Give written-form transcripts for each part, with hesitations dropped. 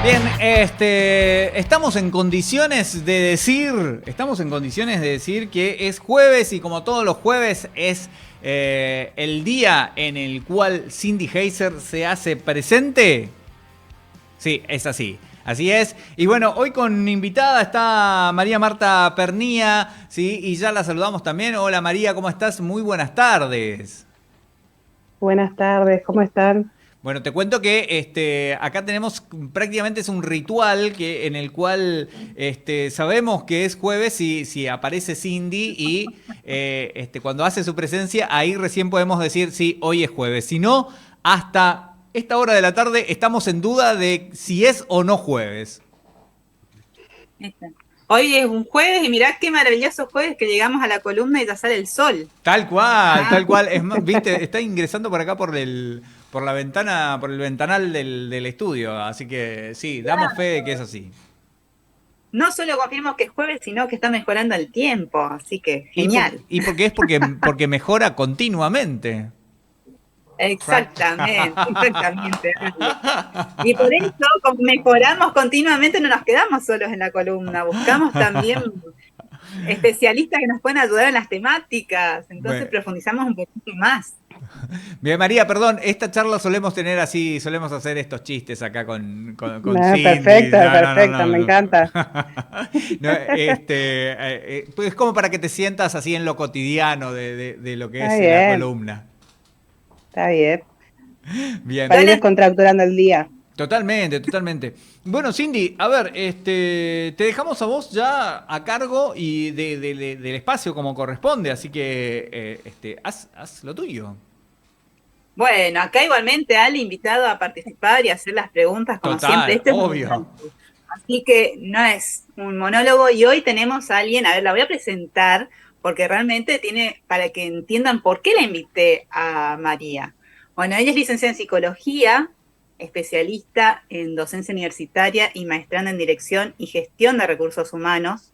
Bien, estamos en condiciones de decir que es jueves y como todos los jueves es el día en el cual Cindy Heiser se hace presente. Sí, es así. Así es. Y bueno, hoy con invitada está María Marta Pernía, ¿sí? Y ya la saludamos también. Hola María, ¿cómo estás? Muy buenas tardes. Buenas tardes, ¿cómo están? Bueno, te cuento que acá tenemos prácticamente es un ritual en el cual sabemos que es jueves si aparece Cindy y cuando hace su presencia, ahí recién podemos decir sí, hoy es jueves. Si no, hasta esta hora de la tarde estamos en duda de si es o no jueves. Hoy es un jueves y mirá qué maravilloso jueves que llegamos a la columna y ya sale el sol. Tal cual, Ah, tal cual. Es más, viste, está ingresando por acá por la ventana, por el ventanal del estudio. Así que sí, damos fe de que es así. no solo confirmo que es jueves, sino que está mejorando el tiempo, así que Y, genial. porque mejora continuamente. Right. Exactamente, exactamente. Y por eso, como mejoramos continuamente, no nos quedamos solos en la columna, buscamos también especialistas que nos puedan ayudar en las temáticas, entonces Bueno, profundizamos un poquito más. bien, María, perdón, esta charla solemos tener así, solemos hacer estos chistes acá con Ah, Cindy. perfecto, No, no, no, perfecto, no, me no. encanta. No, pues es como para que te sientas así en lo cotidiano de lo que Está es la bien, columna. está bien. Bien. Para ir Dale, descontracturando el día. Totalmente, totalmente. Bueno, Cindy, a ver, te dejamos a vos ya a cargo y del espacio como corresponde, así que haz lo tuyo. bueno, acá igualmente al invitado a participar y hacer las preguntas, como siempre, Total, este es un obvio. momento. Así que no es un monólogo y hoy tenemos a alguien, a ver, la voy a presentar porque realmente tiene, para que entiendan por qué la invité a María. Bueno, ella es licenciada en psicología, especialista en docencia universitaria y maestranda en dirección y gestión de recursos humanos.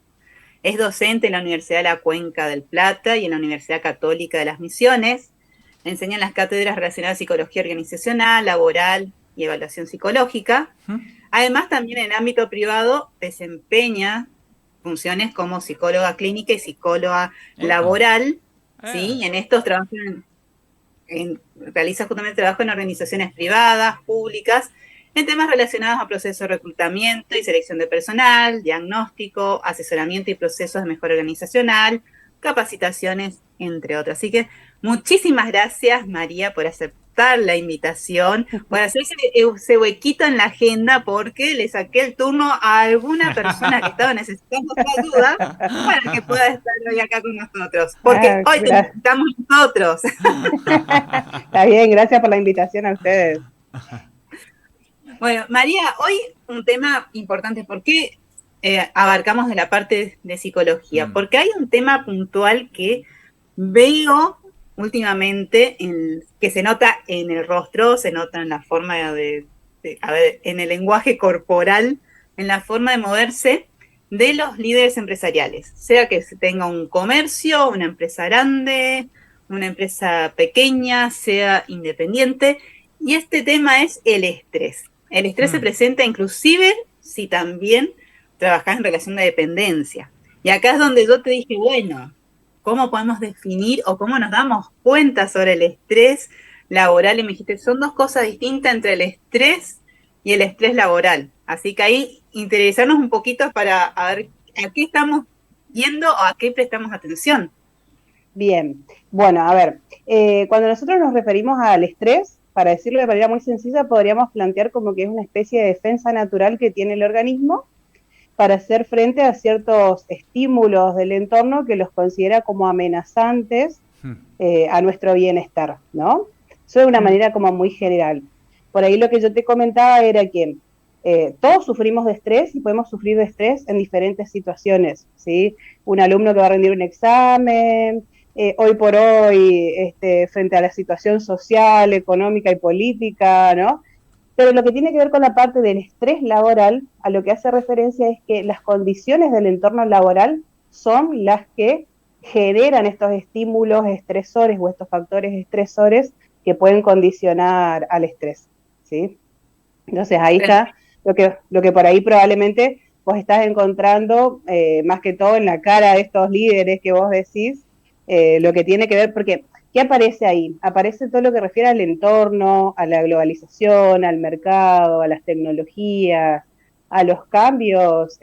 Es docente en la Universidad de la Cuenca del Plata y en la Universidad Católica de las Misiones. Enseña en las cátedras relacionadas a psicología organizacional, laboral y evaluación psicológica. Además, también en el ámbito privado desempeña funciones como psicóloga clínica y psicóloga Epa. laboral, Eh. ¿sí? Y en estos trabajos realiza justamente trabajo en organizaciones privadas, públicas, en temas relacionados a procesos de reclutamiento y selección de personal, diagnóstico, asesoramiento y procesos de mejora organizacional, capacitaciones, entre otros. Así que muchísimas gracias, María, por aceptar la invitación, por hacer ese huequito en la agenda, porque le saqué el turno a alguna persona que estaba necesitando esta ayuda para que pueda estar hoy acá con nosotros, porque Ah, hoy te necesitamos nosotros. está bien, gracias por la invitación a ustedes. Bueno, María, hoy un tema importante, ¿por qué abarcamos de la parte de psicología? Mm. Porque hay un tema puntual que veo últimamente que se nota en el rostro, se nota en la forma a ver, en el lenguaje corporal, en la forma de moverse de los líderes empresariales, sea que se tenga un comercio, una empresa grande, una empresa pequeña, sea independiente, y este tema es el estrés. El estrés se Mm. presenta inclusive si también trabajas en relación de dependencia. Y acá es donde yo te dije, bueno, ¿cómo podemos definir o cómo nos damos cuenta sobre el estrés laboral? Y me dijiste, son dos cosas distintas entre el estrés y el estrés laboral. Así que ahí interesarnos un poquito para a ver a qué estamos viendo o a qué prestamos atención. Bien, bueno, a ver, cuando nosotros nos referimos al estrés, para decirlo de manera muy sencilla, podríamos plantear como que es una especie de defensa natural que tiene el organismo para hacer frente a ciertos estímulos del entorno que los considera como amenazantes a nuestro bienestar, ¿no? Eso de una manera como muy general. Por ahí lo que yo te comentaba era que todos sufrimos de estrés y podemos sufrir de estrés en diferentes situaciones, ¿sí? Un alumno que va a rendir un examen, hoy por hoy, frente a la situación social, económica y política, ¿no? Pero lo que tiene que ver con la parte del estrés laboral, a lo que hace referencia es que las condiciones del entorno laboral son las que generan estos estímulos estresores o estos factores estresores que pueden condicionar al estrés, ¿sí? Entonces ahí está Lo que por ahí probablemente vos estás encontrando, más que todo en la cara de estos líderes que vos decís, lo que tiene que ver, porque ¿qué aparece ahí? Aparece todo lo que refiere al entorno, a la globalización, al mercado, a las tecnologías, a los cambios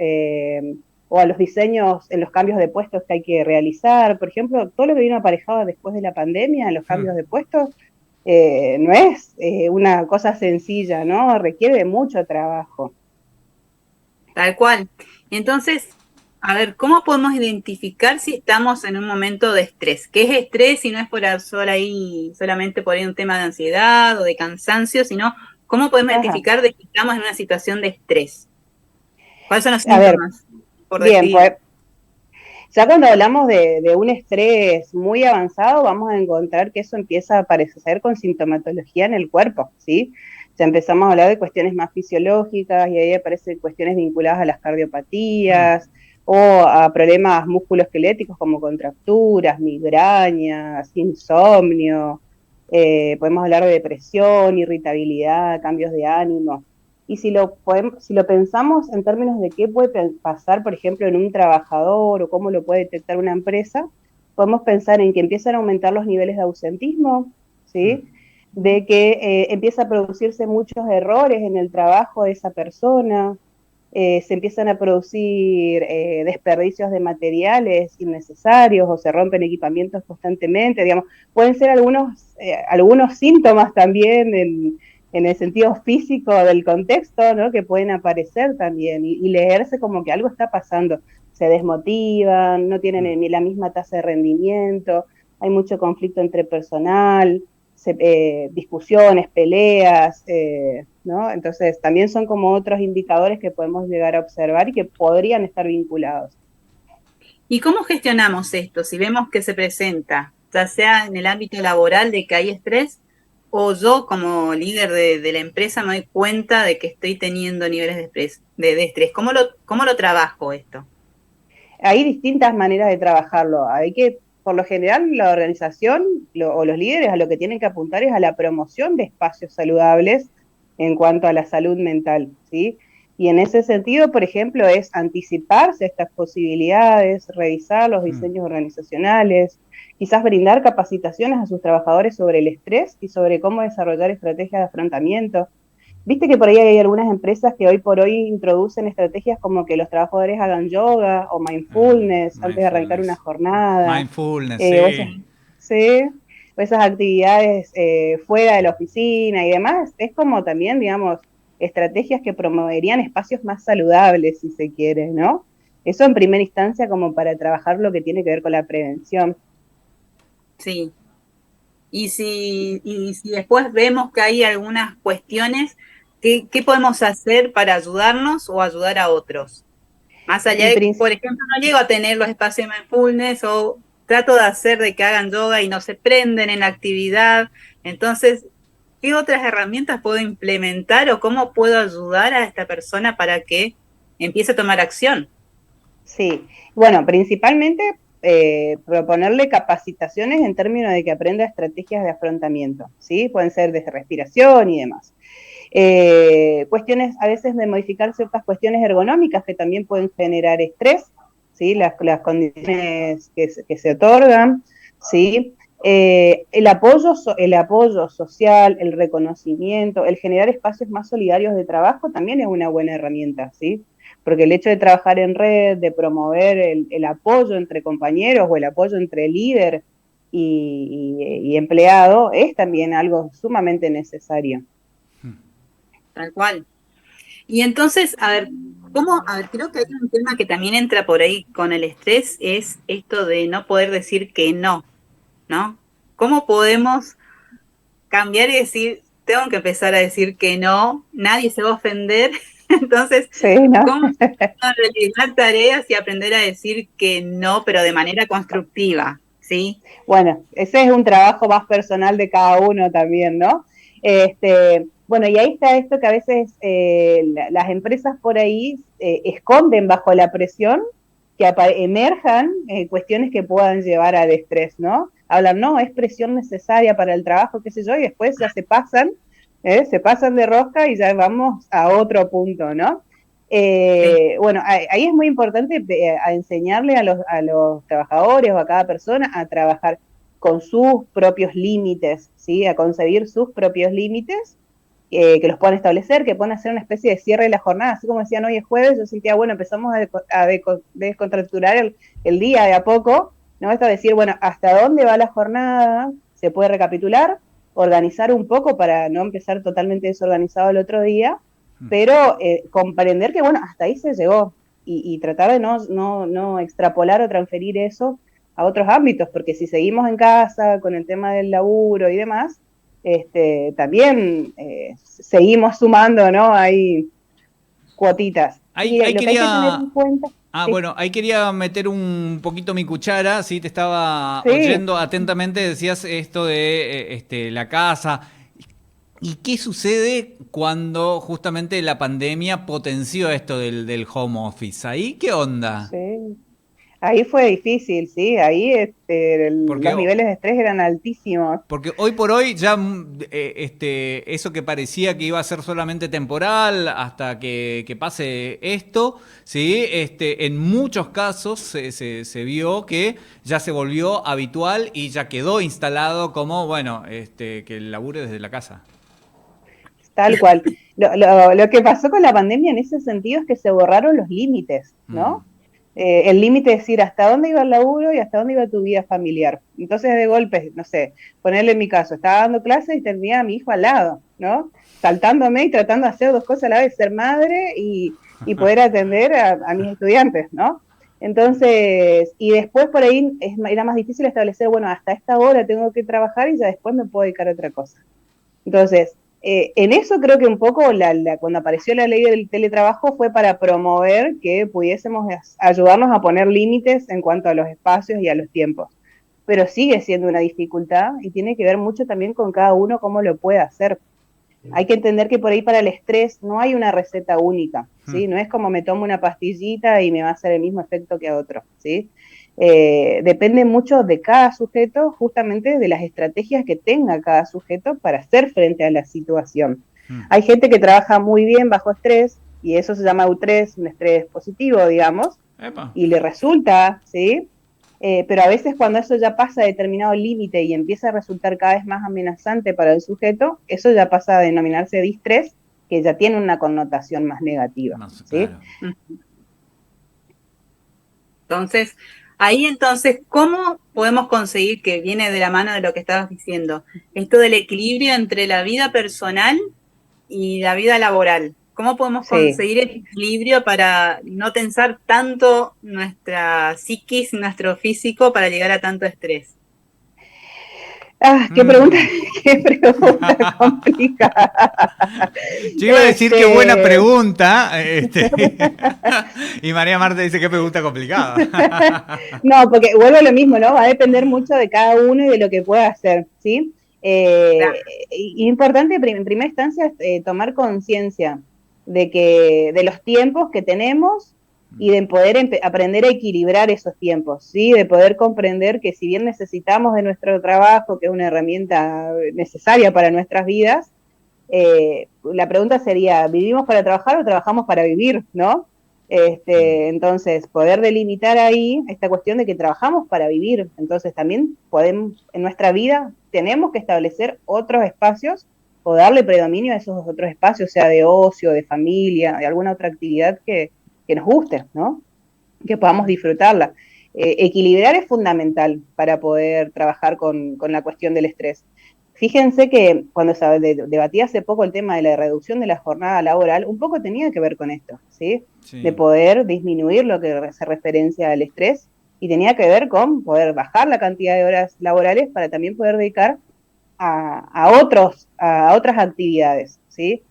o a los diseños en los cambios de puestos que hay que realizar. Por ejemplo, todo lo que vino aparejado después de la pandemia, los cambios de puestos, no es una cosa sencilla, ¿no? Requiere de mucho trabajo. Tal cual. Y entonces, a ver, ¿cómo podemos identificar si estamos en un momento de estrés? ¿Qué es estrés si no es por ahí, solamente por ahí un tema de ansiedad o de cansancio, sino cómo podemos Ajá. identificar de que estamos en una situación de estrés? ¿Cuáles son los A ver, síntomas? Por bien, decir. pues ya cuando hablamos de un estrés muy avanzado, vamos a encontrar que eso empieza a aparecer con sintomatología en el cuerpo, ¿sí? Ya empezamos a hablar de cuestiones más fisiológicas y ahí aparecen cuestiones vinculadas a las cardiopatías o a problemas musculoesqueléticos como contracturas, migrañas, insomnio. Podemos hablar de depresión, irritabilidad, cambios de ánimo. Y si lo pensamos en términos de qué puede pasar, por ejemplo, en un trabajador o cómo lo puede detectar una empresa, podemos pensar en que empiezan a aumentar los niveles de ausentismo, ¿sí? De que empieza a producirse muchos errores en el trabajo de esa persona, se empiezan a producir desperdicios de materiales innecesarios o se rompen equipamientos constantemente, digamos, pueden ser algunos síntomas también en el sentido físico del contexto, ¿no? Que pueden aparecer también y leerse como que algo está pasando, se desmotivan, no tienen ni la misma tasa de rendimiento, hay mucho conflicto entre personal, discusiones, peleas, ¿no? Entonces también son como otros indicadores que podemos llegar a observar y que podrían estar vinculados. ¿Y cómo gestionamos esto? Si vemos que se presenta, ya sea en el ámbito laboral de que hay estrés, o yo como líder de la empresa me doy cuenta de que estoy teniendo niveles de estrés. ¿Cómo lo trabajo esto? Hay distintas maneras de trabajarlo. Hay que, por lo general, la organización o los líderes a lo que tienen que apuntar es a la promoción de espacios saludables en cuanto a la salud mental, ¿sí? Y en ese sentido, por ejemplo, es anticiparse a estas posibilidades, revisar los diseños organizacionales, quizás brindar capacitaciones a sus trabajadores sobre el estrés y sobre cómo desarrollar estrategias de afrontamiento. Viste que por ahí hay algunas empresas que hoy por hoy introducen estrategias como que los trabajadores hagan yoga o mindfulness antes de arrancar una Mindfulness. jornada, Mindfulness, o esas, sí. ¿sí? O esas actividades fuera de la oficina y demás. Es como también, digamos, estrategias que promoverían espacios más saludables, si se quiere, ¿no? Eso en primera instancia como para trabajar lo que tiene que ver con la prevención. Sí. Y si después vemos que hay algunas cuestiones, ¿qué podemos hacer para ayudarnos o ayudar a otros? Más allá Y de, por ejemplo, no llego a tener los espacios de mindfulness o trato de hacer de que hagan yoga y no se prenden en la actividad. Entonces, ¿qué otras herramientas puedo implementar o cómo puedo ayudar a esta persona para que empiece a tomar acción? sí, bueno, principalmente proponerle capacitaciones en términos de que aprenda estrategias de afrontamiento, ¿sí? Pueden ser de respiración y demás. Cuestiones a veces de modificar ciertas cuestiones ergonómicas que también pueden generar estrés, ¿sí? Las condiciones que se otorgan, ¿sí? El apoyo social, el reconocimiento, el generar espacios más solidarios de trabajo también es una buena herramienta, ¿sí? Porque el hecho de trabajar en red, de promover el apoyo entre compañeros o el apoyo entre líder y empleado es también algo sumamente necesario. Tal cual. Y entonces, a ver, a ver, creo que hay un tema que también entra por ahí con el estrés, es esto de no poder decir que no, ¿no? ¿Cómo podemos cambiar y decir, tengo que empezar a decir que no, nadie se va a ofender? Entonces, Sí, ¿no? ¿cómo realizar tareas y aprender a decir que no, pero de manera constructiva? ¿Sí? Bueno, ese es un trabajo más personal de cada uno también, ¿no? Bueno, y ahí está esto que a veces las empresas por ahí esconden bajo la presión que emerjan cuestiones que puedan llevar al estrés, ¿no? Hablan, no, es presión necesaria para el trabajo, qué sé yo, y después ya se pasan Se pasan de rosca y ya vamos a otro punto, ¿no? Sí. Bueno, ahí es muy importante a enseñarle a los trabajadores o a cada persona a trabajar con sus propios límites, ¿sí? A concebir sus propios límites, que los puedan establecer, que puedan hacer una especie de cierre de la jornada, así como decían hoy es jueves, yo sentía, bueno, empezamos a descontracturar el día de a poco, ¿no? Esto de decir, bueno, hasta dónde va la jornada, se puede recapitular, organizar un poco para no empezar totalmente desorganizado el otro día, pero comprender que, bueno, hasta ahí se llegó y tratar de no extrapolar o transferir eso a otros ámbitos, porque si seguimos en casa con el tema del laburo y demás, también seguimos sumando, ¿no? Hay cuotitas. Ahí, Y ahí lo que hay que tener en quería. cuenta, sí, Bueno, ahí quería meter un poquito mi cuchara, sí, te estaba sí, oyendo atentamente, decías esto de la casa. ¿Y qué sucede cuando justamente la pandemia potenció esto del home office? ¿Ahí qué onda? sí. Ahí fue difícil, sí, ahí Porque los niveles de estrés eran altísimos. Porque hoy por hoy ya eso que parecía que iba a ser solamente temporal hasta que pase esto, ¿sí? En muchos casos se vio que ya se volvió habitual y ya quedó instalado como, bueno, que el labure desde la casa. Tal cual. Lo que pasó con la pandemia en ese sentido es que se borraron los límites, Mm. ¿no? El límite es decir hasta dónde iba el laburo y hasta dónde iba tu vida familiar. Entonces, de golpe, no sé, ponerle en mi caso, estaba dando clases y tenía a mi hijo al lado, ¿no? Saltándome y tratando de hacer dos cosas a la vez, ser madre y poder atender a mis estudiantes, ¿no? Entonces, y después por ahí era más difícil establecer, bueno, hasta esta hora tengo que trabajar y ya después me puedo dedicar a otra cosa. Entonces, en eso creo que un poco cuando apareció la ley del teletrabajo fue para promover que pudiésemos ayudarnos a poner límites en cuanto a los espacios y a los tiempos. Pero sigue siendo una dificultad y tiene que ver mucho también con cada uno cómo lo puede hacer. Hay que entender que por ahí para el estrés no hay una receta única, ¿sí? No es como me tomo una pastillita y me va a hacer el mismo efecto que a otro, ¿sí? Depende mucho de cada sujeto, justamente de las estrategias que tenga cada sujeto para hacer frente a la situación. Hay gente que trabaja muy bien bajo estrés y eso se llama eustrés, un estrés positivo, digamos, Epa. y le resulta, ¿sí? Pero a veces cuando eso ya pasa a determinado límite y empieza a resultar cada vez más amenazante para el sujeto, eso ya pasa a denominarse distrés, que ya tiene una connotación más negativa, Más ¿sí? claro. Entonces, ¿cómo podemos conseguir, que viene de la mano de lo que estabas diciendo, esto del equilibrio entre la vida personal y la vida laboral? ¿Cómo podemos Sí. conseguir el equilibrio para no tensar tanto nuestra psiquis, nuestro físico, para llegar a tanto estrés? Ah, Mm. qué pregunta complicada. Yo iba a decir qué buena Este, pregunta, y María Marta dice qué pregunta complicada. no, porque vuelvo a lo mismo, ¿no? Va a depender mucho de cada uno y de lo que pueda hacer, ¿sí? Importante en primera instancia tomar conciencia de los tiempos que tenemos y de poder aprender a equilibrar esos tiempos, ¿sí? De poder comprender que si bien necesitamos de nuestro trabajo, que es una herramienta necesaria para nuestras vidas, la pregunta sería, ¿vivimos para trabajar o trabajamos para vivir, no? Entonces, poder delimitar ahí esta cuestión de que trabajamos para vivir. Entonces, también podemos, en nuestra vida, tenemos que establecer otros espacios o darle predominio a esos otros espacios, sea de ocio, de familia, de alguna otra actividad que nos guste, ¿no? Que podamos disfrutarla. Equilibrar es fundamental para poder trabajar con la cuestión del estrés. Fíjense que cuando se debatía hace poco el tema de la reducción de la jornada laboral, un poco tenía que ver con esto, ¿sí? De Sí. poder disminuir lo que se referencia al estrés y tenía que ver con poder bajar la cantidad de horas laborales para también poder dedicar a otras actividades, ¿sí?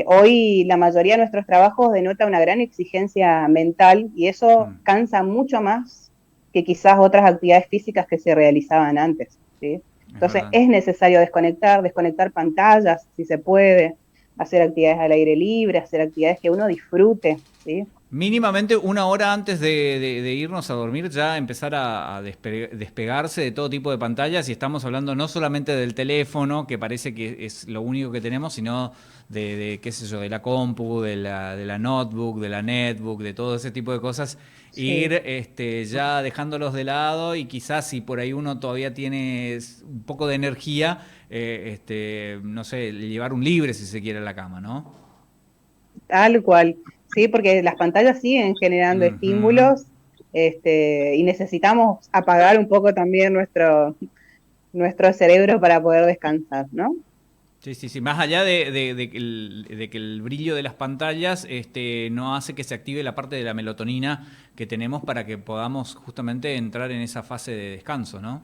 Hoy la mayoría de nuestros trabajos denota una gran exigencia mental y eso cansa mucho más que quizás otras actividades físicas que se realizaban antes, ¿sí? Es Entonces verdad. es necesario desconectar pantallas, si se puede, hacer actividades al aire libre, hacer actividades que uno disfrute, ¿sí? Mínimamente una hora antes de irnos a dormir ya empezar a despegarse de todo tipo de pantallas, y estamos hablando no solamente del teléfono, que parece que es lo único que tenemos, sino qué sé yo, de la compu, de la notebook, de la netbook, de todo ese tipo de cosas. Sí. Ir ya dejándolos de lado, y quizás si por ahí uno todavía tiene un poco de energía, no sé, llevar un libre si se quiere a la cama, ¿no? Tal cual, sí, porque las pantallas siguen generando Ujú. estímulos, y necesitamos apagar un poco también nuestro cerebro para poder descansar, ¿no? Sí, sí, sí. Más allá de que el brillo de las pantallas no hace que se active la parte de la melatonina que tenemos para que podamos justamente entrar en esa fase de descanso, ¿no?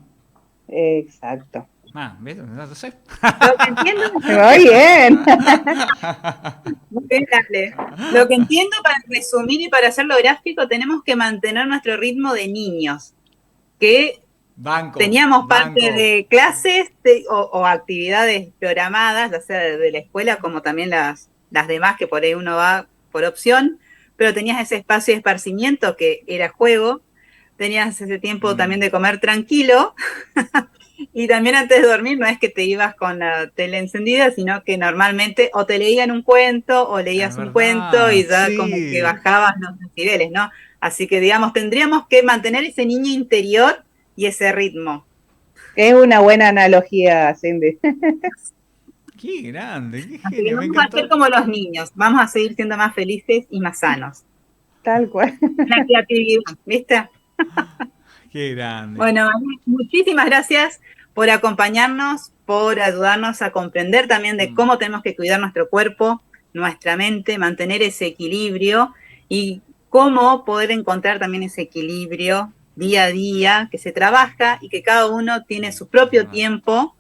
Exacto. Ah, ¿ves? No sé. Lo que entiendo, Muy bien. bien, dale. Lo que entiendo, para resumir y para hacerlo gráfico, tenemos que mantener nuestro ritmo de niños, que Banco, teníamos parte banco. de clases o actividades programadas, ya sea de la escuela como también las demás, que por ahí uno va por opción, pero tenías ese espacio de esparcimiento que era juego, tenías ese tiempo también Mm, de comer tranquilo, y también antes de dormir no es que te ibas con la tele encendida, sino que normalmente o te leían un cuento o es leías un cuento verdad, y ya como que sí. bajabas los decibeles, ¿no? Así que, digamos, tendríamos que mantener ese niño interior y ese ritmo. Es una buena analogía, Cindy. Qué grande, qué Así que genio, me vamos a hacer encantó. como los niños, vamos a seguir siendo más felices y más sanos. Tal cual. La creatividad, ¿viste? Qué grande. Bueno, muchísimas gracias por acompañarnos, por ayudarnos a comprender también de Mm, cómo tenemos que cuidar nuestro cuerpo, nuestra mente, mantener ese equilibrio y cómo poder encontrar también ese equilibrio día a día, que se trabaja y que cada uno tiene su es propio verdad. tiempo,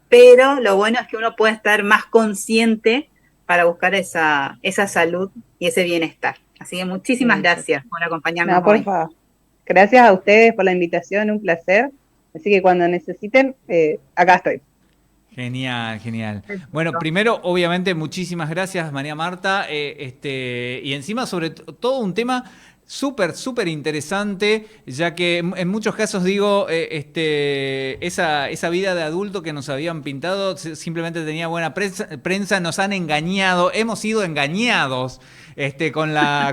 pero lo bueno es que uno puede estar más consciente para buscar esa salud y ese bienestar. Así que muchísimas Exacto. gracias por acompañarnos No, por hoy. favor. Gracias a ustedes por la invitación, un placer. Así que cuando necesiten, acá estoy. Genial, genial. Bueno, primero, obviamente, muchísimas gracias, María Marta. Y encima, sobre todo un tema súper, súper interesante, ya que en muchos casos digo, esa vida de adulto que nos habían pintado simplemente tenía buena prensa, nos han engañado, hemos sido engañados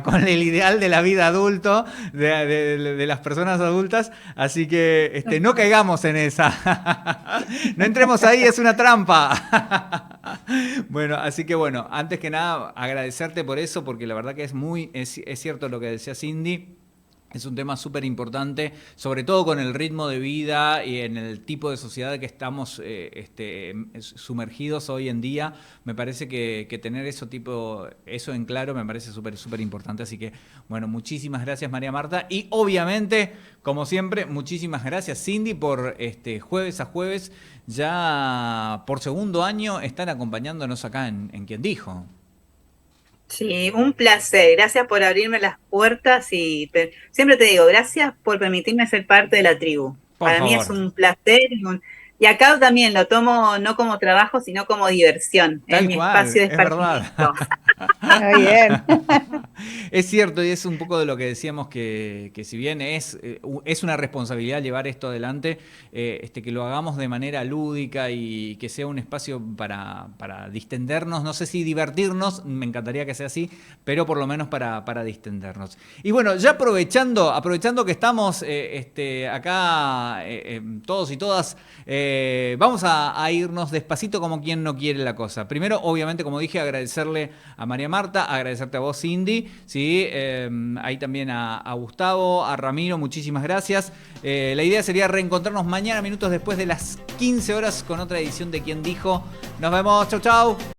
con el ideal de la vida adulto, de las personas adultas, así que no caigamos en esa. No entremos ahí, es una trampa. Bueno, así que bueno, antes que nada, agradecerte por eso, porque la verdad que es cierto lo que decía Cindy. Es un tema súper importante, sobre todo con el ritmo de vida y en el tipo de sociedad que estamos sumergidos hoy en día. Me parece que tener eso en claro me parece súper, súper importante. Así que, bueno, muchísimas gracias, María Marta. Y obviamente, como siempre, muchísimas gracias, Cindy, por jueves a jueves, ya por segundo año, estar acompañándonos acá en Quien Dijo. Sí, un placer. Gracias por abrirme las puertas y siempre te digo, gracias por permitirme ser parte de la tribu. Por Para mí favor. es un placer y acá también lo tomo no como trabajo, sino como diversión. Es Tal mi cual, espacio de es verdad. esparcimiento. Muy bien. Es cierto, y es un poco de lo que decíamos que si bien es una responsabilidad llevar esto adelante, que lo hagamos de manera lúdica y que sea un espacio para distendernos, no sé si divertirnos, me encantaría que sea así, pero por lo menos para distendernos. Y bueno, ya aprovechando que estamos acá todos y todas, vamos a irnos despacito como quien no quiere la cosa. Primero, obviamente, como dije, agradecerle a María Marta, agradecerte a vos, Cindy, ¿sí? Ahí también a Gustavo, a Ramiro, muchísimas gracias. La idea sería reencontrarnos mañana, minutos después de las 15 horas, con otra edición de Quien Dijo. Nos vemos, chau, chau.